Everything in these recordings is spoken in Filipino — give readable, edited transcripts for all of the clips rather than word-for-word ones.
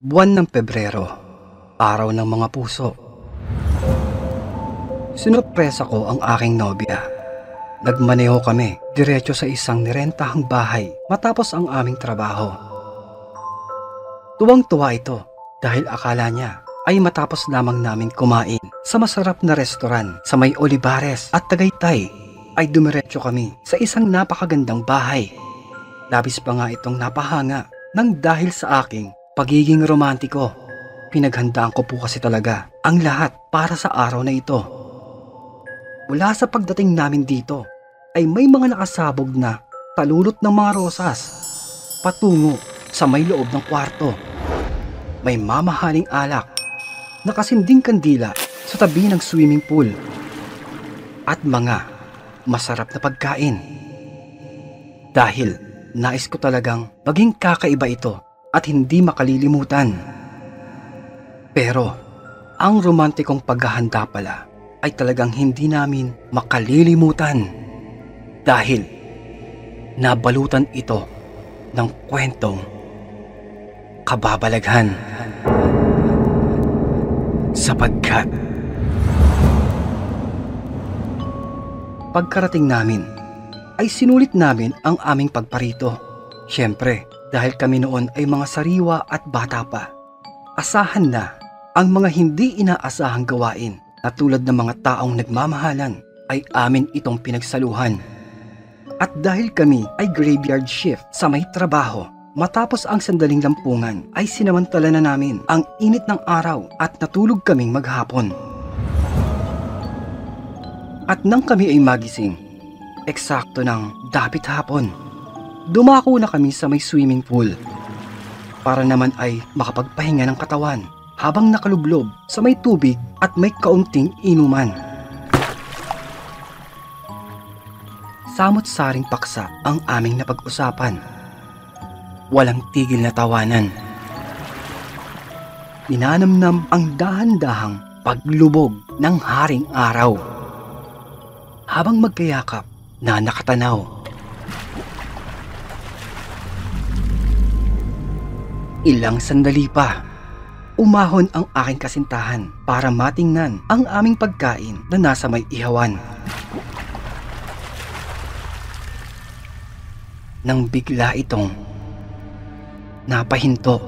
Buwan ng Pebrero, araw ng mga puso. Sinurpresa ko ang aking nobya. Nagmaneho kami diretso sa isang nirentahang bahay matapos ang aming trabaho. Tuwang-tuwa ito dahil akala niya ay matapos lamang namin kumain sa masarap na restoran sa may Olivares at Tagaytay ay dumiretso kami sa isang napakagandang bahay. Labis pa nga itong napahanga nang dahil sa aking pagiging romantiko. Pinaghandaan ko po kasi talaga ang lahat para sa araw na ito. Mula sa pagdating namin dito ay may mga nakasabog na talulot ng mga rosas patungo sa may loob ng kwarto. May mamahaling alak, nakasinding kandila sa tabi ng swimming pool at mga masarap na pagkain. Dahil nais ko talagang maging kakaiba ito at hindi makalilimutan. Pero ang romantikong paghahanda pala ay talagang hindi namin makalilimutan dahil nabalutan ito ng kwentong kababalaghan. Sapagkat pagkarating namin ay sinulit namin ang aming pagparito. Siyempre, dahil kami noon ay mga sariwa at bata pa, asahan na ang mga hindi inaasahang gawain na tulad ng mga taong nagmamahalan ay amin itong pinagsaluhan. At dahil kami ay graveyard shift sa may trabaho, matapos ang sandaling lampungan ay sinamantala na namin ang init ng araw at natulog kaming maghapon. At nang kami ay magising, eksakto ng dapit hapon, dumako na kami sa may swimming pool para naman ay makapagpahinga ng katawan habang nakalublob sa may tubig at may kaunting inuman. Samot-saring paksa ang aming napag-usapan. Walang tigil na tawanan. Ninanamnam ang dahan-dahang paglubog ng haring araw. Habang magkayakap na nakatanaw. Ilang sandali pa, umahon ang aking kasintahan para matingnan ang aming pagkain na nasa may ihawan. Nang bigla itong napahinto,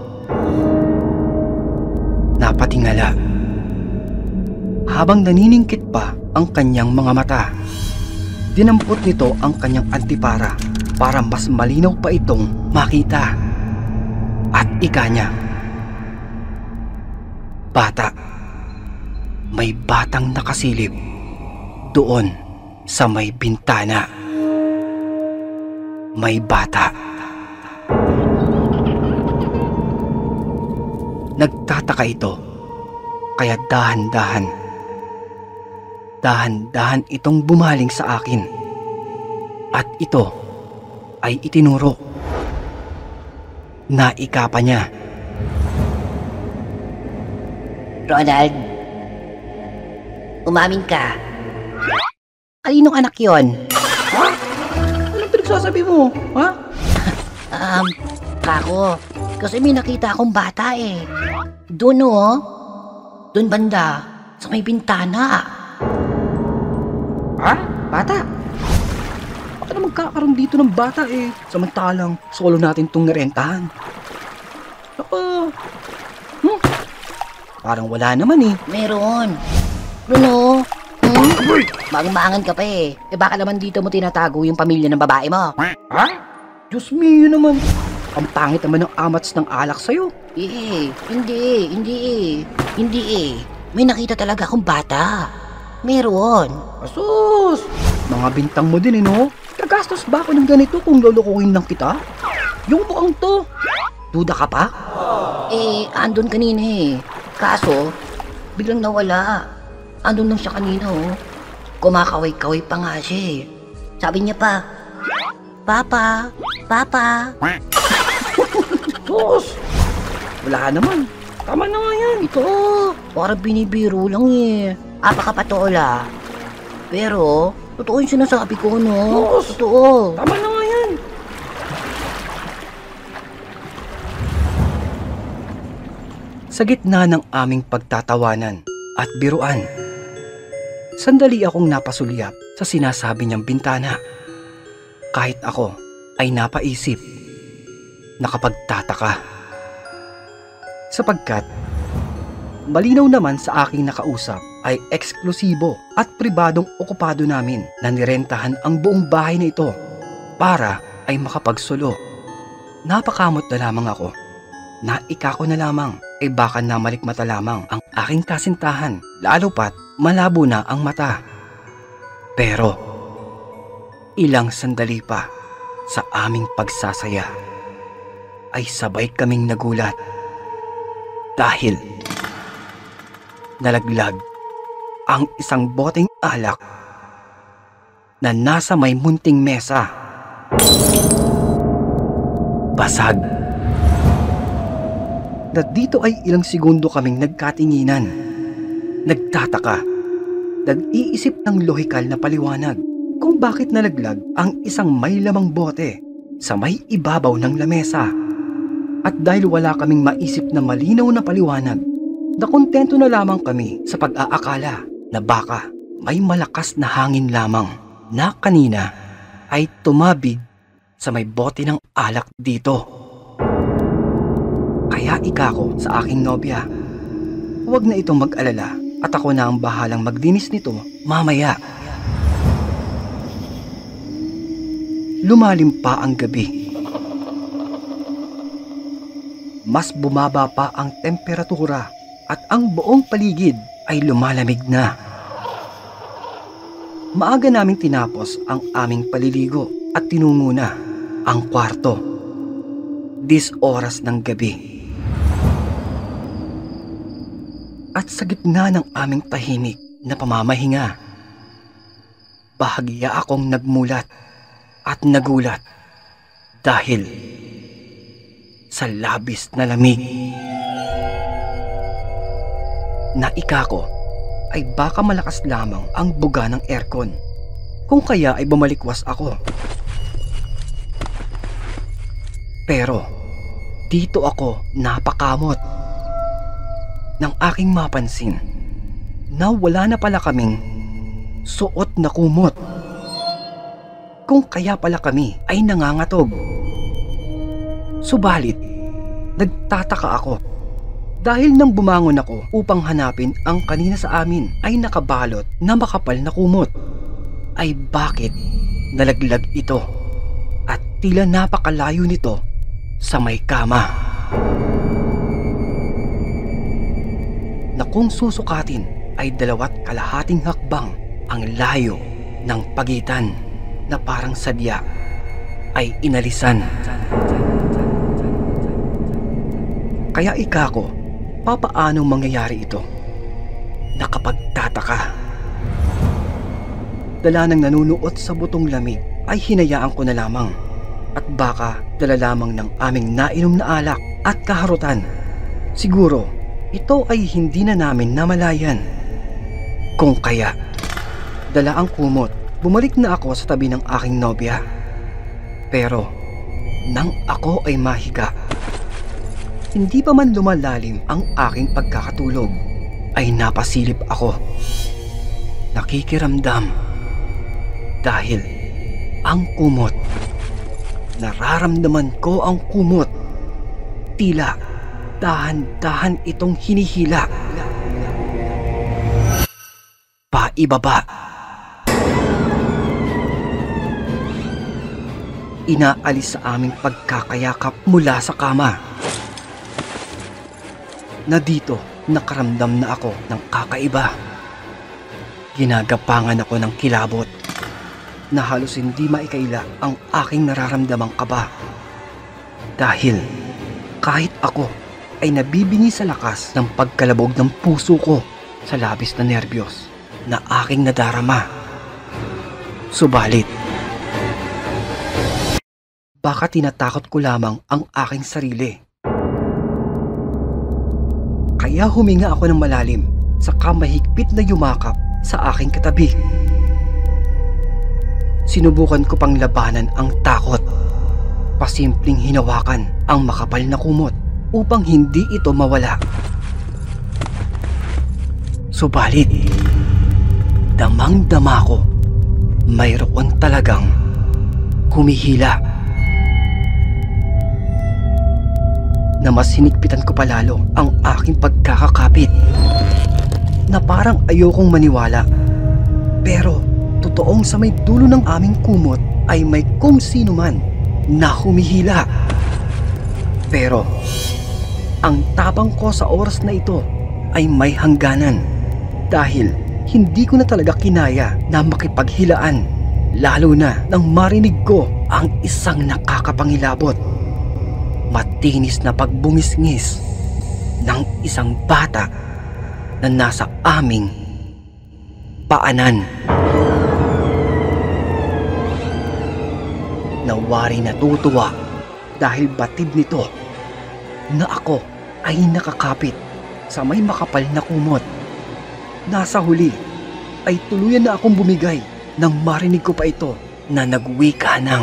napatingala, habang naniningkit pa ang kanyang mga mata. Dinampot nito ang kanyang antipara para mas malinaw pa itong makita. At ika niya, bata, may batang nakasilip doon sa may bintana. May bata. Nagtataka ito, kaya dahan-dahan itong bumaling sa akin. At ito ay itinuro. Naikapa niya. Ronald, umamin ka. Kaninong anak yon? Ha? Anong pinagsasabi mo? Ha? Kako, kasi may nakita akong bata eh. Doon oh. Doon banda, sa may bintana. Ha? Bata? Baka na magkakaroon dito ng bata eh. Samantalang solo natin itong narentahan. Ako. Parang wala naman eh. Meron. Doon oh. Maang-maangan ka pa eh. Baka naman dito mo tinatago yung pamilya ng babae mo. Ha? Diyos mio naman. Ang pangit naman ng amats ng alak sa'yo. Hindi eh. May nakita talaga akong bata. Meron. Asus! Mga bintang mo din eh no? Kagastos ba ako ng ganito kung lulukuhin lang kita? Yung mukhang to. Duda ka pa? Andun kanina eh. Kaso, biglang nawala. Andun lang siya kanina oh. Kumakaway-kaway pa nga siya eh. Sabi niya pa, Papa. Sus! Wala naman. Tama na nga yan. Ito, parang binibiro lang eh. Apakapatola. Pero, totoo yung sinasabi ko, no? Sus! Totoo. Tama na nga yan. sa gitna ng aming pagtatawanan at biruan. Sandali akong napasulyap sa sinasabi niyang bintana. Kahit ako ay napaisip, nakapagtataka. Sapagkat malinaw naman sa aking nakausap ay eksklusibo at pribadong okupado namin na nirentahan ang buong bahay na ito para ay makapagsulo. Napakamot na lamang ako. Naika ko na lamang ay baka namalikmata lamang ang aking kasintahan, lalo pat malabo na ang mata. Pero ilang sandali pa sa aming pagsasaya ay sabay kaming nagulat dahil nalaglag ang isang boteng alak na nasa may munting mesa. Basag. Na dito ay ilang segundo kaming nagkatinginan. Nagtataka. Nag-iisip ng lohikal na paliwanag kung bakit nalaglag ang isang may lamang bote sa may ibabaw ng lamesa. At dahil wala kaming maisip na malinaw na paliwanag, nakontento na lamang kami sa pag-aakala na baka may malakas na hangin lamang na kanina ay tumabig sa may bote ng alak dito. Kaya ikako sa aking nobya, huwag na itong mag-alala at ako na ang bahalang magdinis nito mamaya. Lumalim pa ang gabi. Mas bumaba pa ang temperatura at ang buong paligid ay lumalamig na. Maaga naming tinapos ang aming paliligo at tinungo na ang kwarto. 10 oras ng gabi. At sa gitna ng aming tahimik na pamamahinga, bahagya akong nagmulat at nagulat dahil sa labis na lamig. Naika ko ay baka malakas lamang ang buga ng aircon, kung kaya ay bumalikwas ako. Pero dito ako napakamot nang aking mapansin na wala na pala kaming suot na kumot. Kung kaya pala kami ay nangangatog. Subalit, nagtataka ako dahil nang bumangon ako upang hanapin ang kanina sa amin ay nakabalot na makapal na kumot, ay bakit nalaglag ito at tila napakalayo nito sa may kama. Na kung susukatin ay 2.5 hakbang ang layo ng pagitan na parang sadya ay inalisan. Kaya ikako, papaanong mangyayari ito? Nakapagtataka. Dala ng nanunuot sa butong lamig ay hinayaan ko na lamang at baka dala lamang ng aming nainom na alak at kaharutan. Siguro ito ay hindi na namin namalayan. Kung kaya, dala ang kumot, bumalik na ako sa tabi ng aking nobya. Pero, nang ako ay mahiga, hindi pa man lumalalim ang aking pagkakatulog, ay napasilip ako. Nakikiramdam. Dahil, ang kumot, nararamdaman ko ang kumot. Tila, dahan-dahan itong hinihila. Paibaba. Inaalis sa aming pagkakayakap mula sa kama. Na dito nakaramdam na ako ng kakaiba. Ginagapangan ako ng kilabot na halos hindi maikaila ang aking nararamdamang kaba. Dahil kahit ako ay nabibingi sa lakas ng pagkalabog ng puso ko sa labis na nerbiyos na aking nadarama. Subalit, baka tinatakot ko lamang ang aking sarili. Kaya huminga ako ng malalim saka mahigpit na yumakap sa aking katabi. Sinubukan ko pang labanan ang takot. Pasimpleng hinawakan ang makapal na kumot upang hindi ito mawala. Subalit, damang-dama ko, mayroon talagang humihila. Na mas hinigpitan ko palalo ang aking pagkakakapit, na parang ayokong maniwala. Pero totoong sa may dulo ng aming kumot ay may kung sino man na humihila. Pero ang tapang ko sa oras na ito ay may hangganan, dahil hindi ko na talaga kinaya na makipaghilaan, lalo na nang marinig ko ang isang nakakapangilabot, matinis na pagbungis-ngis ng isang bata na nasa aming paanan. Nawari natutuwa dahil batid nito na ako ay nakakapit sa may makapal na kumot. Nasa huli ay tuluyan na akong bumigay nang marinig ko pa ito na nagwika ng,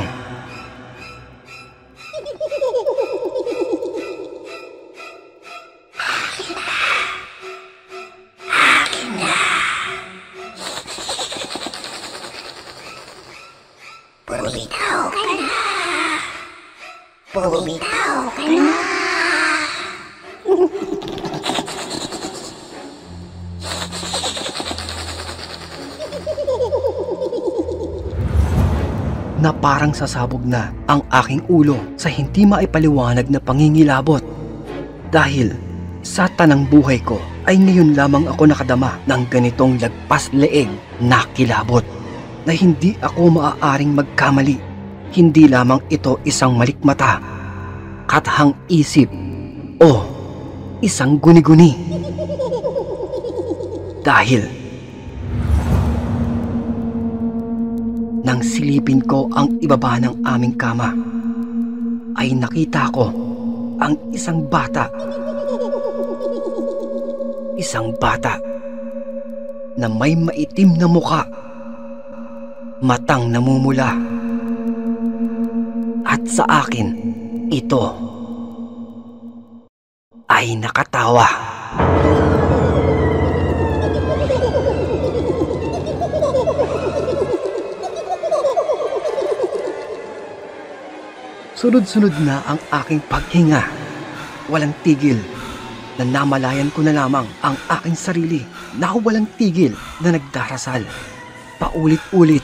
Bumitaw ka na! Bumitaw ka na! na parang sasabog na ang aking ulo sa hindi maipaliwanag na pangingilabot. Dahil sa tanang buhay ko ay ngayon lamang ako nakadama ng ganitong lagpas leeg na kilabot, na hindi ako maaaring magkamali. Hindi lamang ito isang malikmata, kathang isip, o isang guni-guni. Dahil nang silipin ko ang ibaba ng aming kama, ay nakita ko ang isang bata. Isang bata na may maitim na muka, matang namumula. At sa akin, ito ay nakatawa. Sunod-sunod na ang aking paghinga. Walang tigil, na namalayan ko na lamang ang aking sarili na walang tigil na nagdarasal. Paulit-ulit,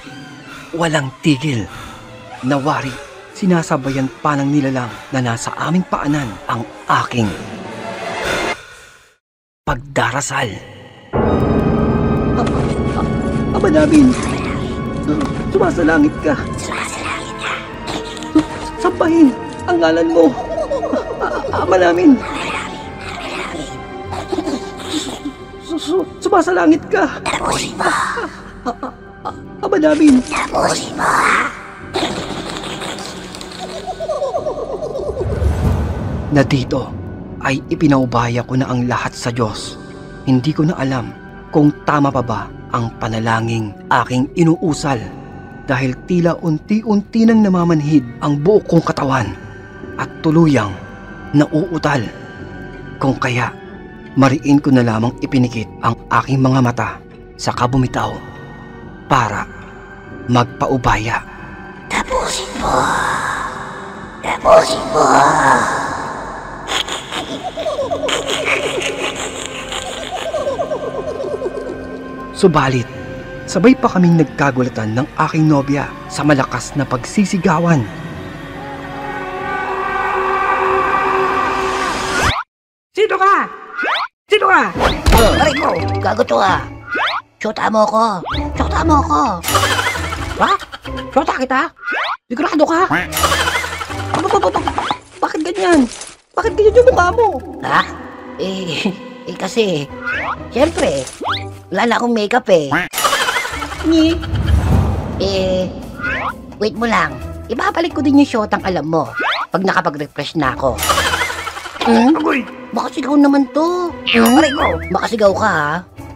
walang tigil. Nawari, sinasabayan pa ng nilalang na nasa aming paanan ang aking pagdarasal. Ama namin, sumasalangit ka. Sampahin ang ngalan mo, Ama namin. Sumasalangit ka. Tapusin mo. Ama namin. Tapusin mo. Na dito ay ipinaubaya ko na ang lahat sa Diyos. Hindi ko na alam kung tama pa ba ang panalangin aking inuusal, dahil tila unti-unti nang namamanhid ang buo kong katawan at tuluyang nauutal. Kung kaya, mariin ko na lamang ipinikit ang aking mga mata sa kabumitaw para magpaubaya. Tapusin mo. Tapusin mo. Subalit, sabay pa kaming nagkagulatan ng aking nobya sa malakas na pagsisigawan. Sino ka? Sino ka? Aray ko, gago to ah. Shota mo ko. Shota mo ko. Ha? Shota kita? Sigurado ka? Bakit ganyan? Bakit ganyan yung mukha mo? Ha? Kasi, siyempre, wala na akong makeup eh. Wait mo lang. Ibabalik ko din yung shotang alam mo pag nakapag-refresh na ako. Makasigaw naman to. Aray ko, makasigaw ka ha?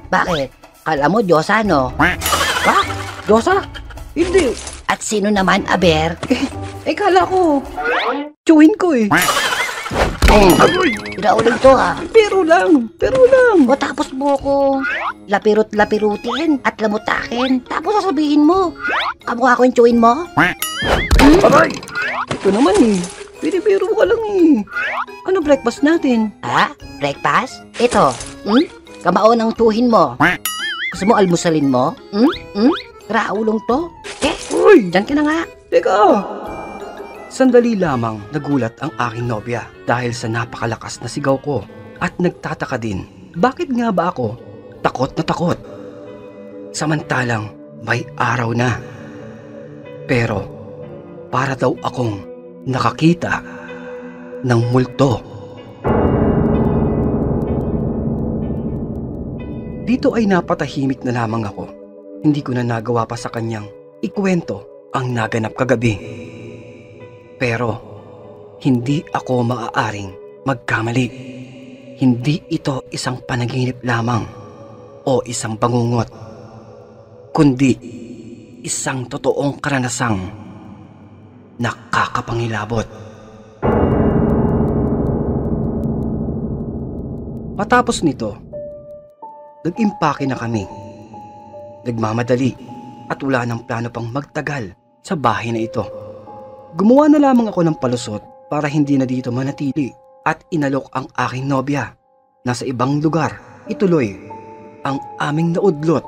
Bakit? Kala mo Diyosa no? Ha? Diyosa? Hindi. At sino naman, Aber? Kala ko. Chewin ko eh. Agoy! Irauling to ha. Pero lang! O tapos mo ko lapirot-lapirutin at lamutakin. Tapos sasabihin mo, kamukha ko yung chewin mo? Aray! Ito naman eh. Pinibiro ka lang eh. Ano breakfast natin? Ha? Breakfast? Ito. Kamao ng tuhin mo. Gusto mo almusalin mo? Raulong to? Uy! Diyan ka na nga. Teka! Sandali lamang nagulat ang aking nobya dahil sa napakalakas na sigaw ko at nagtataka din. Bakit nga ba ako takot na takot? Samantalang may araw na. Pero para daw akong nakakita ng multo. Dito ay napatahimik na lamang ako. Hindi ko na nagawa pa sa kanyang ikwento ang naganap kagabi. Pero hindi ako maaaring magkamali. Hindi ito isang panaginip lamang o isang bangungot, kundi isang totoong karanasang nakakapangilabot. Matapos nito, nag-impake na kami. Nagmamadali at wala ng plano pang magtagal sa bahay na ito. Gumawa na lamang ako ng palusot para hindi na dito manatili at inalok ang aking nobya na sa ibang lugar ituloy ang aming naudlot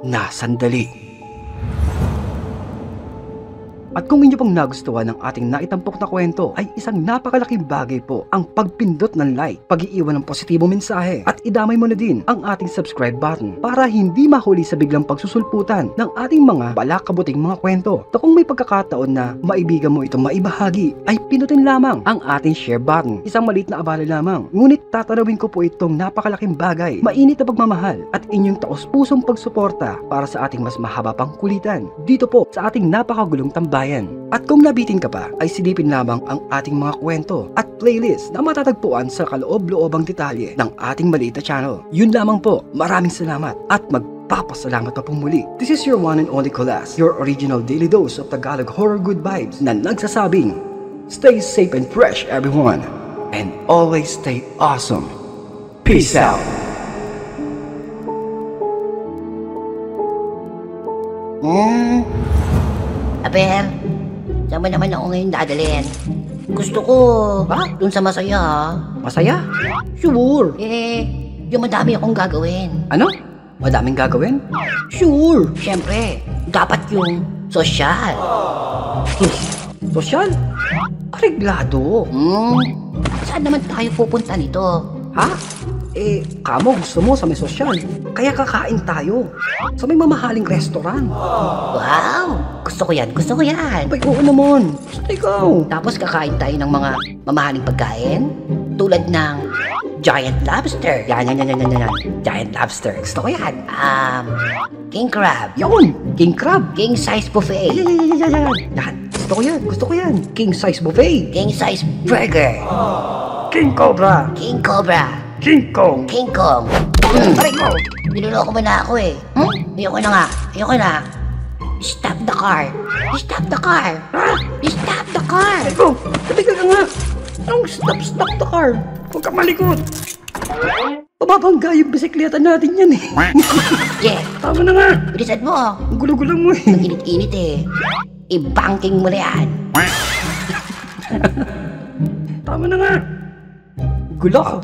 na sandali. At kung inyo pong nagustuhan ng ating naitampok na kwento ay isang napakalaking bagay po ang pagpindot ng like, pag-iiwan ng positibong mensahe at idamay mo na din ang ating subscribe button para hindi mahuli sa biglang pagsusulputan ng ating mga balakabuting mga kwento. At kung may pagkakataon na maibigan mo itong maibahagi ay pinutin lamang ang ating share button. Isang maliit na abala lamang, ngunit tatanawin ko po itong napakalaking bagay, mainit na pagmamahal at inyong taos-pusong pagsuporta para sa ating mas mahaba pang kulitan dito po sa ating napakagulong tambayan. At kung nabitin ka pa, ay silipin lamang ang ating mga kwento at playlist na matatagpuan sa kaloob-loobang detalye ng ating maliit na channel. Yun lamang po, maraming salamat at magpapasalamat pa pong muli. This is your one and only Colas, your original daily dose of Tagalog horror good vibes na nagsasabing, stay safe and fresh everyone, and always stay awesome. Peace out! Aber, saan mo naman ako ngayon dadalhin? Gusto ko, dun sa masaya ha. Masaya? Sure! Yung madami akong gagawin. Ano? Madaming gagawin? Sure! Siyempre, dapat yung sosyal. Sosyal? Areglado. Saan naman tayo pupunta nito? Ha? Kamo gusto mo sa may sosyal. Kaya kakain tayo sa may mamahaling restaurant. Wow! Gusto ko yan, gusto ko yan. Ay, oo naman. Basta ikaw. Tapos kakain tayo ng mga mamahaling pagkain tulad ng giant lobster. Yan. Giant lobster. Gusto ko yan. King crab. Yun! King crab. King size buffet. Yan. Gusto ko yan. King size buffet. King size burger. King cobra. King cobra. King kong. King Kong. Aray ko! Niloloko mo na ako eh. Ayoko na nga. Ayoko na. Stop the car. Stop the car. Stop the car. Ikaw, sabi ka nga. Anong stop the car? Huwag ka malikot. Mababangga yung bisikleta natin yan eh. Yeah. Tama na nga. Bilisan mo. Ang gulo-gulo mo eh. Ang init-init eh. I-banking mo na yan. Tama na nga. Gulo.